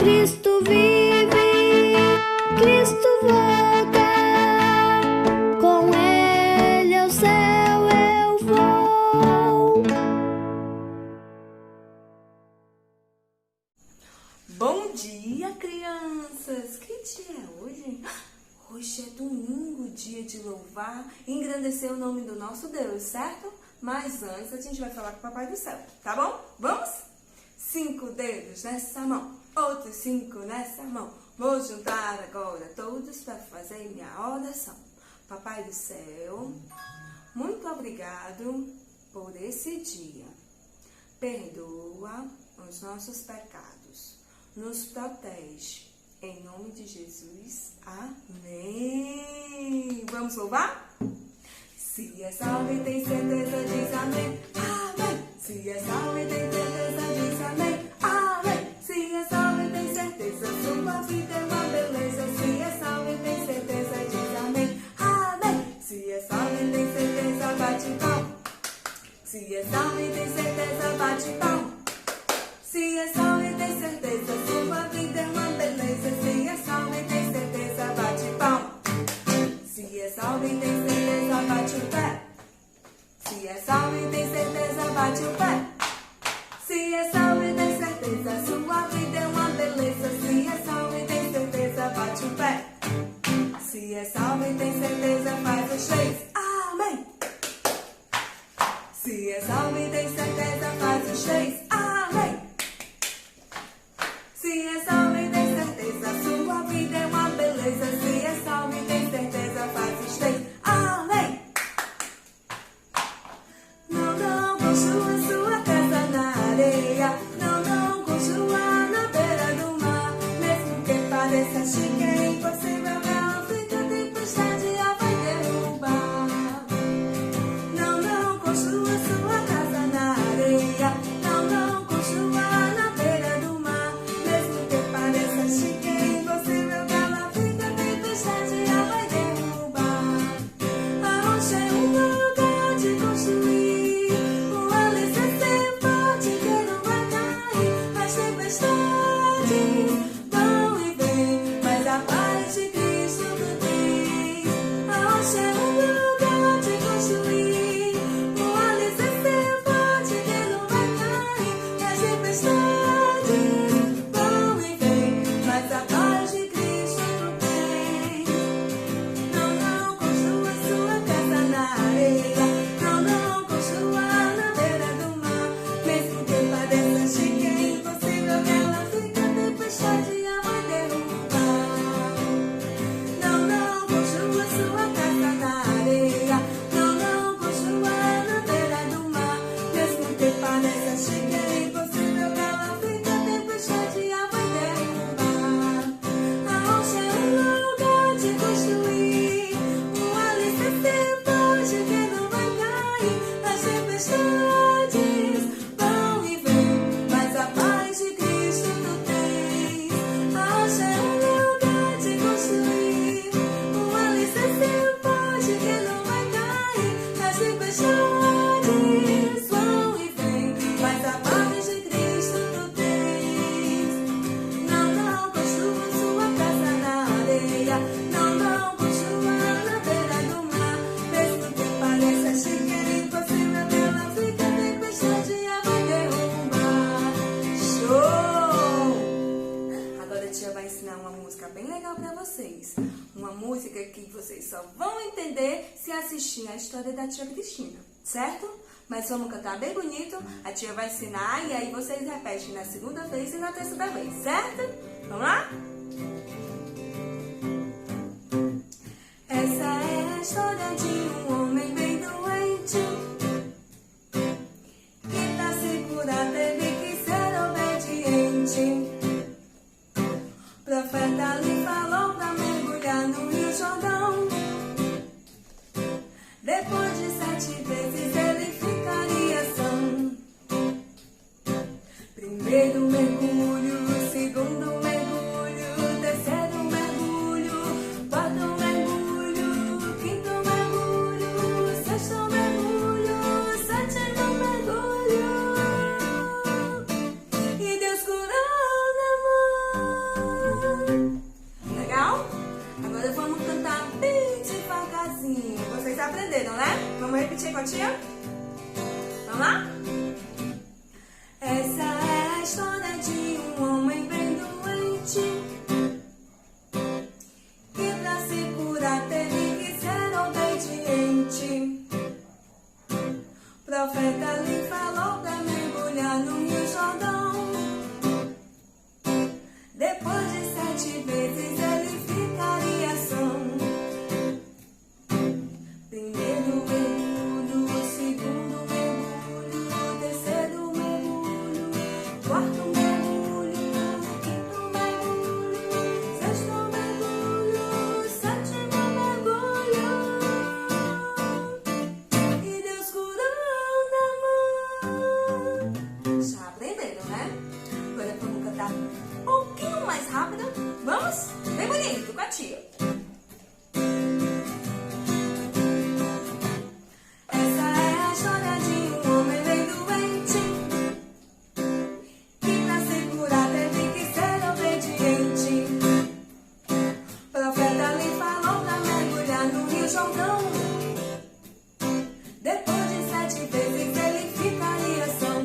Cristo vive, Cristo volta, com Ele ao céu eu vou. Bom dia, crianças! Que dia é hoje? Hoje é domingo, dia de louvar e engrandecer o nome do nosso Deus, certo? Mas antes a gente vai falar com o Papai do Céu, tá bom? Vamos? 5 dedos nessa mão, outros 5 nessa mão. Vou juntar agora todos para fazer minha oração. Papai do Céu, muito obrigado por esse dia. Perdoa os nossos pecados. Nos protege. Em nome de Jesus. Amém. Vamos louvar? Se é salvo e tem certeza, diz amém. Amém. Se é salvo e tem certeza, diz amém. Amém. Se é salvo e tem certeza, sua vida é uma beleza. Se é salvo e tem certeza, diz amém. Amém. Se é salvo e tem certeza, bate palma. Se é salvo e tem certeza, bate palma. Se é salvo e tem certeza, sua vida é uma beleza. Se é salvo e tem certeza, bate palma. Se é salvo e tem certeza, bate o pé. Se é salvo e tem certeza, bate o pé. Se é salvo e tem certeza, sua vida é uma beleza. Se é salvo e tem certeza, bate o pé. Se é salvo e tem certeza, faz os 3. Amém. Se é salvo e tem certeza, faz os 3. Amém. Se é salvo e tem certeza, sua vida é uma beleza. Se é salvo e tem certeza, faz os 3. Amém. Não construa sua casa na areia. Não construa na beira do mar. Mesmo que pareça chique, é impossível, ela fica tempestade, ela vai derrubar. Não construa sua casa na areia. Não construa na beira do mar. Mesmo que pareça chique, é impossível, ela fica tempestade, ela vai derrubar. A rocha é um lugar de construir, um alicerce forte que não vai cair. As tempestades vão e vêm, mas a paz de Cristo tu tens. A rocha é um lugar de construir, um alicerce forte que não vai cair. As tempestades vão e vêm, mas a paz de Cristo tu tens. Não construa sua casa na areia. Não construa na beira do mar. Mesmo que pareça chique, é impossível, ela fica tempestade, ela vai derrubar. Não construa sua casa na areia. Não construa na beira do mar. Mesmo que pareça chique, é impossível, ela fica tempestade, ela vai derrubar. A rocha é um lugar de construir, um alicerce forte que não vai cair. As tempestades vão e vêm, mas a paz de Cristo tu tens. A rocha é um lugar de construir, um alicerce forte que não vai cair. As tempestades vão e vêm, mas a paz de Cristo tu tens. Não construa sua casa na areia. Não construa na beira do mar. Mesmo que pareça chique, é impossível, ela fica tempestade, ela vai derrubar. Show! Agora a tia vai ensinar uma música bem legal pra vocês. Uma música que vocês só vão entender se assistir a história da tia Cristina, certo? Mas vamos cantar bem bonito. A tia vai ensinar e aí vocês repetem na segunda vez e na terceira vez, certo? Vamos lá? Essa é a história de um homem bem doente, que pra se curar teve que ser obediente. O profeta lhe falou pra mergulhar no Rio Jordão. Depois de 7 vezes ele ficaria são. Primeiro mergulho, segundo mergulho, terceiro repetir com a tia? Vamos lá? Essa é a história de um homem bem doente, que pra se curar teve que ser obediente. O profeta lhe falou pra mergulhar no Rio Jordão. Depois de 7 vezes ele ficaria são. Primeiro mergulho, segundo mergulho, terceiro mergulho, quarto mergulho, quinto mergulho, sexto mergulho, sétimo mergulho. E Deus curou na mão. Já aprenderam, né? Agora vamos cantar um pouquinho mais rápido. Vamos? Bem bonito, com a tia. Essa é a história de um homem bem doente, que pra se curar teve que ser obediente. O profeta lhe falou pra mergulhar no Rio Jordão. Depois de 7 vezes ele ficaria são.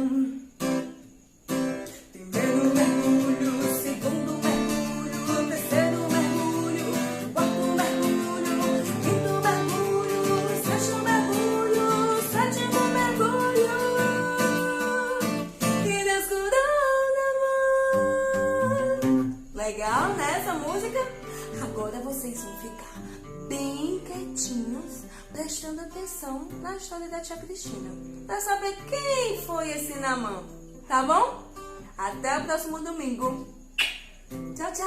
Primeiro mergulho, segundo mergulho, terceiro mergulho, quarto mergulho, quinto mergulho, sexto mergulho, sétimo mergulho. E Deus curou na mão. Legal, né, essa música? Agora vocês vão ficar bem quietinhos, prestando atenção na história da tia Cristina, pra saber quem foi esse Naamã, tá bom? Até o próximo domingo. Tchau, tchau!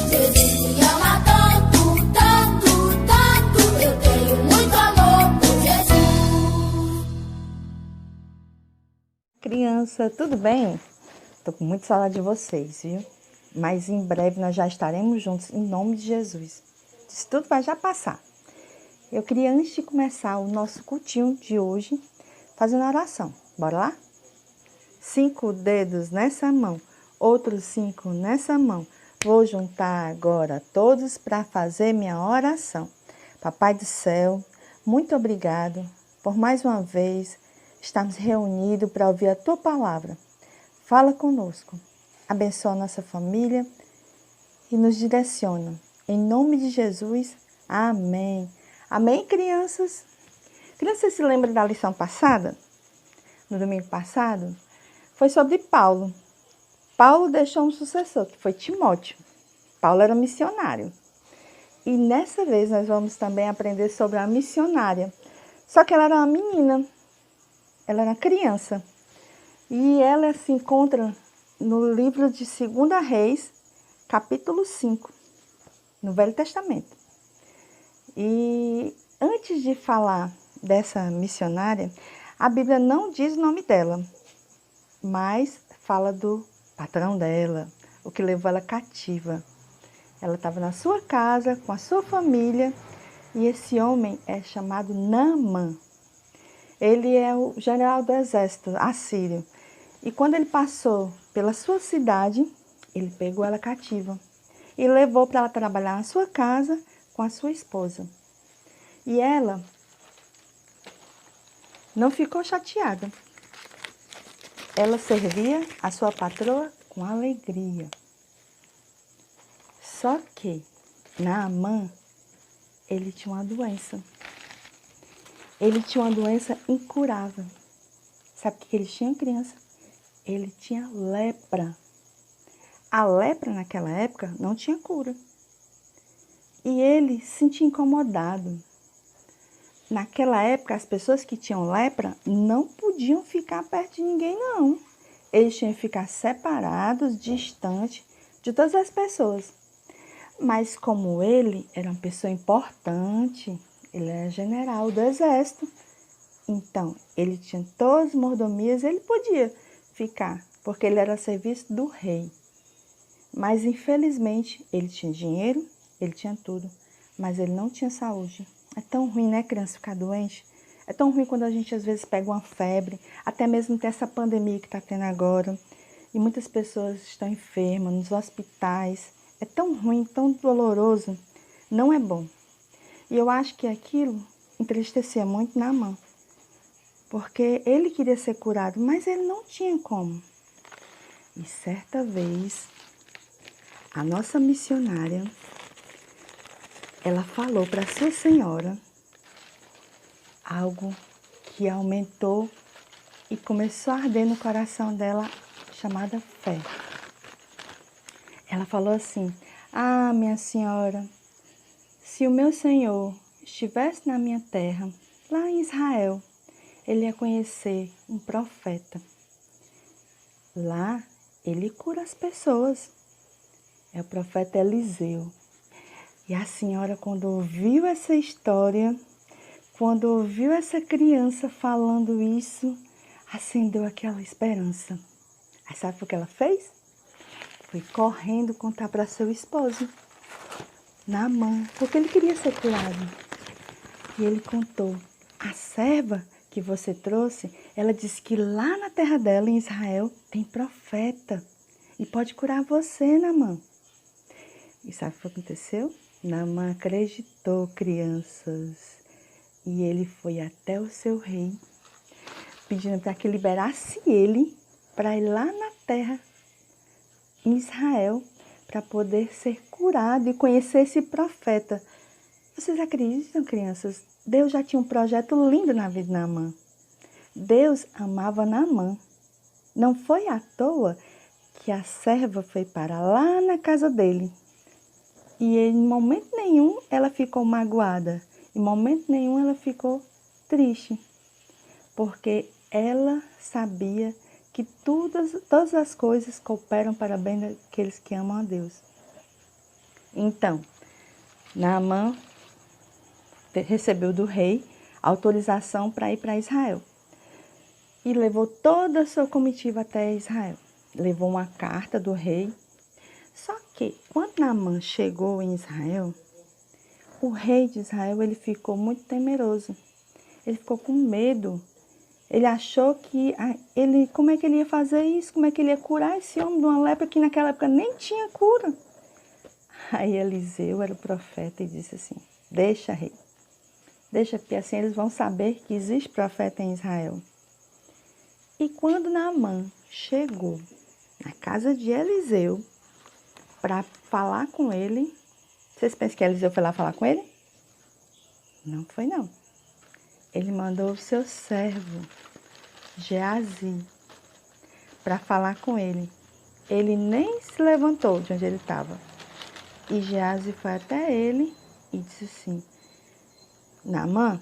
Jesus me ama tanto, tanto, tanto. Eu tenho muito amor por Jesus. Criança, tudo bem? Tô com muita saudade de vocês, viu? Mas em breve nós já estaremos juntos, em nome de Jesus. Isso tudo vai já passar. Eu queria, antes de começar o nosso cultinho de hoje, fazer uma oração. Bora lá? 5 dedos nessa mão, outros 5 nessa mão. Vou juntar agora todos para fazer minha oração. Papai do céu, muito obrigado por mais uma vez estarmos reunidos para ouvir a Tua palavra. Fala conosco, abençoa a nossa família e nos direciona. Em nome de Jesus, amém. Amém, crianças? Crianças, se lembram da lição passada? No domingo passado? Foi sobre Paulo. Paulo deixou um sucessor, que foi Timóteo. Paulo era missionário. E nessa vez nós vamos também aprender sobre a missionária. Só que ela era uma menina. Ela era uma criança. E ela se encontra no livro de 2 Reis, capítulo 5, no Velho Testamento. E antes de falar dessa missionária, a Bíblia não diz o nome dela, mas fala do patrão dela, o que levou ela cativa. Ela estava na sua casa, com a sua família, e esse homem é chamado Naamã. Ele é o general do exército assírio. E quando ele passou pela sua cidade, ele pegou ela cativa e levou para ela trabalhar na sua casa com a sua esposa. E ela não ficou chateada. Ela servia a sua patroa com alegria. Só que Naamã, ele tinha uma doença. Ele tinha uma doença incurável. Sabe o que ele tinha, criança? Ele tinha lepra. A lepra naquela época não tinha cura. E ele se sentia incomodado. Naquela época, as pessoas que tinham lepra não podiam ficar perto de ninguém, não. Eles tinham que ficar separados, distantes de todas as pessoas. Mas como ele era uma pessoa importante, ele era general do exército, então ele tinha todas as mordomias, ele podia ficar, porque ele era a serviço do rei. Mas infelizmente ele tinha dinheiro, ele tinha tudo, mas ele não tinha saúde. É tão ruim, né, criança, ficar doente? É tão ruim quando a gente às vezes pega uma febre, até mesmo tem essa pandemia que está tendo agora, e muitas pessoas estão enfermas nos hospitais. É tão ruim, tão doloroso, não é bom. E eu acho que aquilo entristecia muito Naamã, porque ele queria ser curado, mas ele não tinha como. E certa vez, a nossa missionária, ela falou para sua senhora algo que aumentou e começou a arder no coração dela, chamada fé. Ela falou assim: ah, minha senhora, se o meu Senhor estivesse na minha terra, lá em Israel, ele ia conhecer um profeta. Lá, ele cura as pessoas. É o profeta Eliseu. E a senhora, quando ouviu essa história, quando ouviu essa criança falando isso, acendeu aquela esperança. Aí sabe o que ela fez? Foi correndo contar para seu esposo, Naamã, porque ele queria ser curado. E ele contou: a serva que você trouxe, ela disse que lá na terra dela, em Israel, tem profeta e pode curar você, Naamã. E sabe o que aconteceu? Naamã acreditou, crianças, e ele foi até o seu rei, pedindo para que liberasse ele para ir lá na terra, em Israel, para poder ser curado e conhecer esse profeta. Vocês acreditam, crianças? Deus já tinha um projeto lindo na vida de Naamã. Deus amava Naamã. Não foi à toa que a serva foi para lá na casa dele. E em momento nenhum ela ficou magoada. Em momento nenhum ela ficou triste. Porque ela sabia que todas as coisas cooperam para o bem daqueles que amam a Deus. Então, Naamã recebeu do rei autorização para ir para Israel. E levou toda a sua comitiva até Israel. Levou uma carta do rei. Só que, quando Naamã chegou em Israel, o rei de Israel ele ficou muito temeroso. Ele ficou com medo. Ele achou que, como é que ele ia fazer isso? Como é que ele ia curar esse homem de uma lepra que naquela época nem tinha cura? Aí Eliseu era o profeta e disse assim: deixa, rei. Deixa, porque assim eles vão saber que existe profeta em Israel. E quando Naamã chegou na casa de Eliseu para falar com ele, vocês pensam que Eliseu foi lá falar com ele? Não foi, não. Ele mandou o seu servo, Geazi, para falar com ele. Ele nem se levantou de onde ele estava. E Geazi foi até ele e disse assim: Naamã,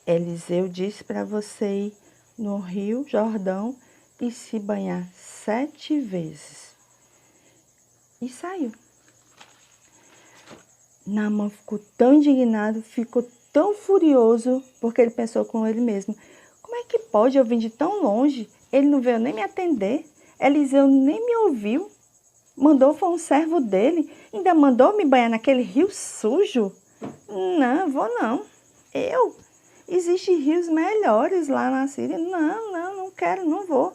Eliseu disse para você ir no rio Jordão e se banhar 7 vezes. E saiu. Naamã ficou tão indignado, ficou tão furioso, porque ele pensou com ele mesmo: como é que pode eu vir de tão longe? Ele não veio nem me atender, Eliseu nem me ouviu, foi um servo dele, ainda mandou me banhar naquele rio sujo? Não, vou não. Existem rios melhores lá na Síria. Não quero, não vou.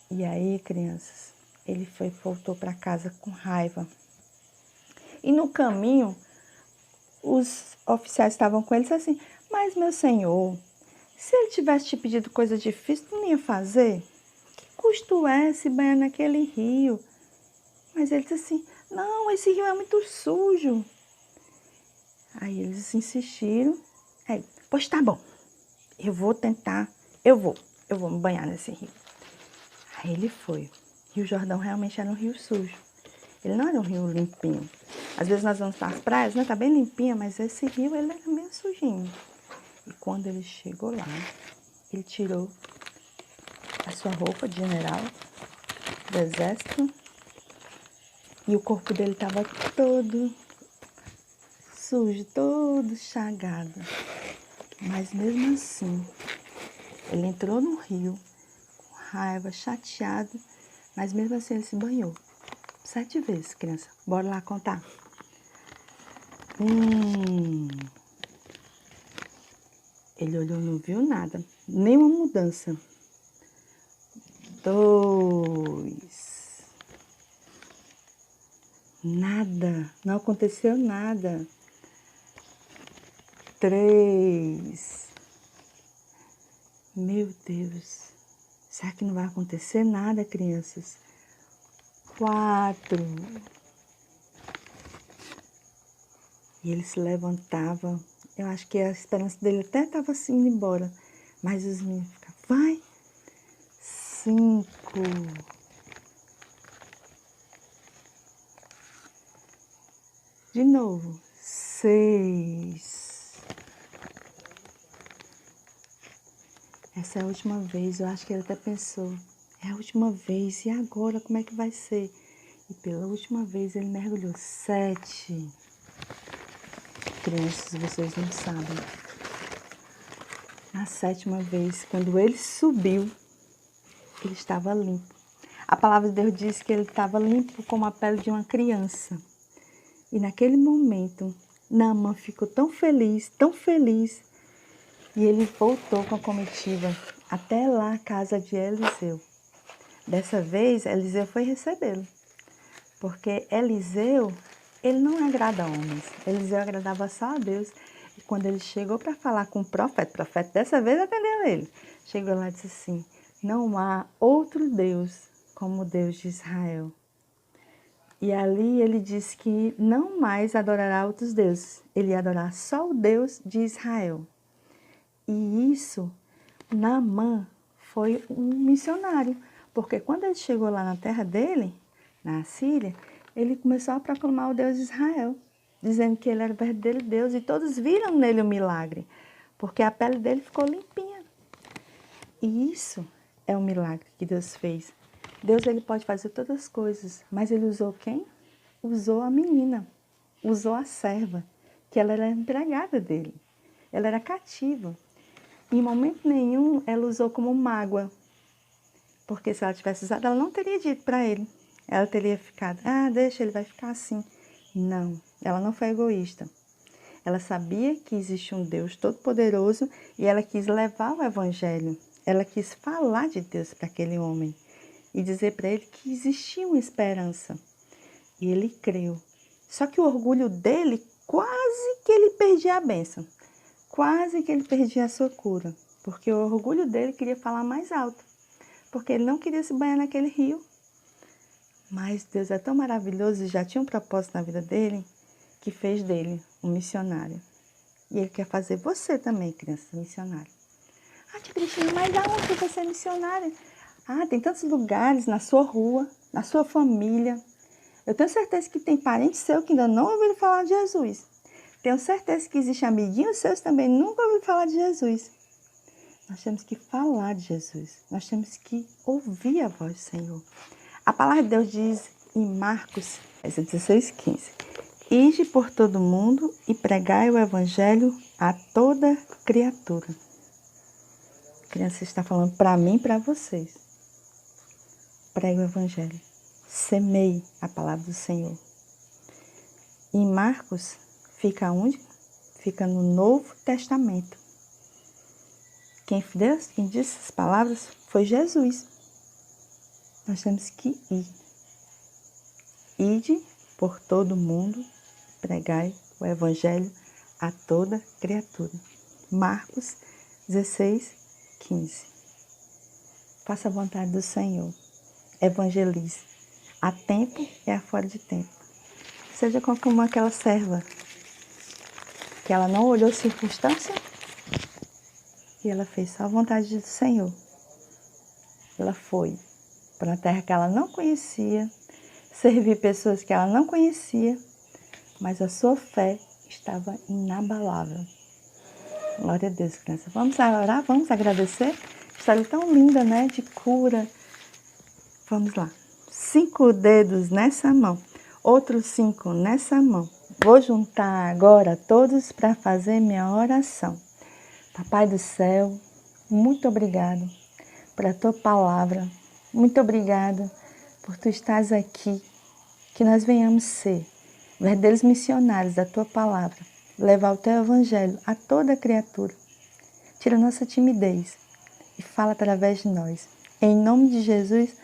E aí, crianças, ele voltou para casa com raiva. E no caminho, os oficiais estavam com ele e disseram assim: mas, meu senhor, se ele tivesse te pedido coisa difícil, tu não ia fazer? Que custo é se banhar naquele rio? Mas ele disse assim: não, esse rio é muito sujo. Aí eles insistiram. Aí, pois tá bom, eu vou tentar, eu vou me banhar nesse rio. Aí ele foi. Rio Jordão realmente era um rio sujo. Ele não era um rio limpinho. Às vezes nós vamos para as praias, né? Tá bem limpinha, mas esse rio ele era meio sujinho. E quando ele chegou lá, ele tirou a sua roupa de general do exército e o corpo dele estava todo sujo, todo chagado. Mas mesmo assim, ele entrou no rio com raiva, chateado, mas mesmo assim ele se banhou 7 vezes, criança. Bora lá contar. Ele olhou, não viu nada, nenhuma mudança. 2. Nada, não aconteceu nada. 3. Meu Deus. Será que não vai acontecer nada, crianças? 4. E ele se levantava. Eu acho que a esperança dele até estava assim indo embora. Mas os meninos ficavam, vai. 5. De novo. 6. Essa é a última vez. Eu acho que ele até pensou, é a última vez. E agora, como é que vai ser? E pela última vez ele mergulhou. 7. Crianças, vocês não sabem. Na 7ª vez, quando ele subiu, ele estava limpo. A palavra de Deus diz que ele estava limpo como a pele de uma criança. E naquele momento, Naamã ficou tão feliz, e ele voltou com a comitiva até lá a casa de Eliseu. Dessa vez, Eliseu foi recebê-lo, porque Eliseu, ele não agrada a homens, Eliseu agradava só a Deus. E quando ele chegou para falar com o profeta dessa vez atendeu ele, chegou lá e disse assim, não há outro Deus como o Deus de Israel. E ali ele disse que não mais adorará outros deuses, ele ia adorar só o Deus de Israel. E isso, Naamã foi um missionário, porque quando ele chegou lá na terra dele, na Síria, ele começou a proclamar o Deus de Israel, dizendo que ele era o verdadeiro Deus, e todos viram nele um milagre, porque a pele dele ficou limpinha. E isso é um milagre que Deus fez. Deus, ele pode fazer todas as coisas, mas ele usou quem? Usou a menina, usou a serva, que ela era empregada dele, ela era cativa. Em momento nenhum ela usou como mágoa, porque se ela tivesse usado, ela não teria dito para ele. Ela teria ficado, deixa, ele vai ficar assim. Não, ela não foi egoísta. Ela sabia que existe um Deus todo-poderoso e ela quis levar o evangelho. Ela quis falar de Deus para aquele homem e dizer para ele que existia uma esperança. E ele creu. Só que o orgulho dele, quase que ele perdia a bênção. Quase que ele perdia a sua cura. Porque o orgulho dele queria falar mais alto. Porque ele não queria se banhar naquele rio. Mas Deus é tão maravilhoso e já tinha um propósito na vida dele, que fez dele um missionário. E ele quer fazer você também, criança, missionária. Tia Cristina, mas aonde você é missionária? Tem tantos lugares na sua rua, na sua família. Eu tenho certeza que tem parentes seus que ainda não ouviram falar de Jesus. Tenho certeza que existem amiguinhos seus que também nunca ouviram falar de Jesus. Nós temos que falar de Jesus. Nós temos que ouvir a voz do Senhor. A palavra de Deus diz em Marcos 16:15. Ide por todo mundo e pregai o evangelho a toda criatura. A criança está falando para mim e para vocês. Pregue o evangelho. Semeie a palavra do Senhor. Em Marcos, fica onde? Fica no Novo Testamento. Quem disse essas palavras foi Jesus. Nós temos que ir. Ide por todo mundo, pregai o evangelho a toda criatura. Marcos 16:15. Faça a vontade do Senhor. Evangelize. A tempo e a fora de tempo. Seja como aquela serva, que ela não olhou circunstância e ela fez só a vontade do Senhor. Ela foi para uma terra que ela não conhecia, servir pessoas que ela não conhecia, mas a sua fé estava inabalável. Glória a Deus, criança. Vamos orar, vamos agradecer. História tão linda, né? De cura. Vamos lá. 5 dedos nessa mão, outros 5 nessa mão. Vou juntar agora todos para fazer minha oração. Papai do céu, muito obrigado pela tua palavra. Muito obrigado por tu estás aqui, que nós venhamos ser verdadeiros missionários da tua palavra, levar o teu evangelho a toda criatura. Tira nossa timidez e fala através de nós. Em nome de Jesus,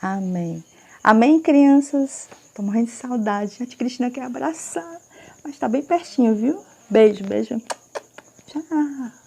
amém. Amém, crianças? Tô morrendo de saudade. A tia Cristina quer abraçar, mas tá bem pertinho, viu? Beijo, beijo. Tchau!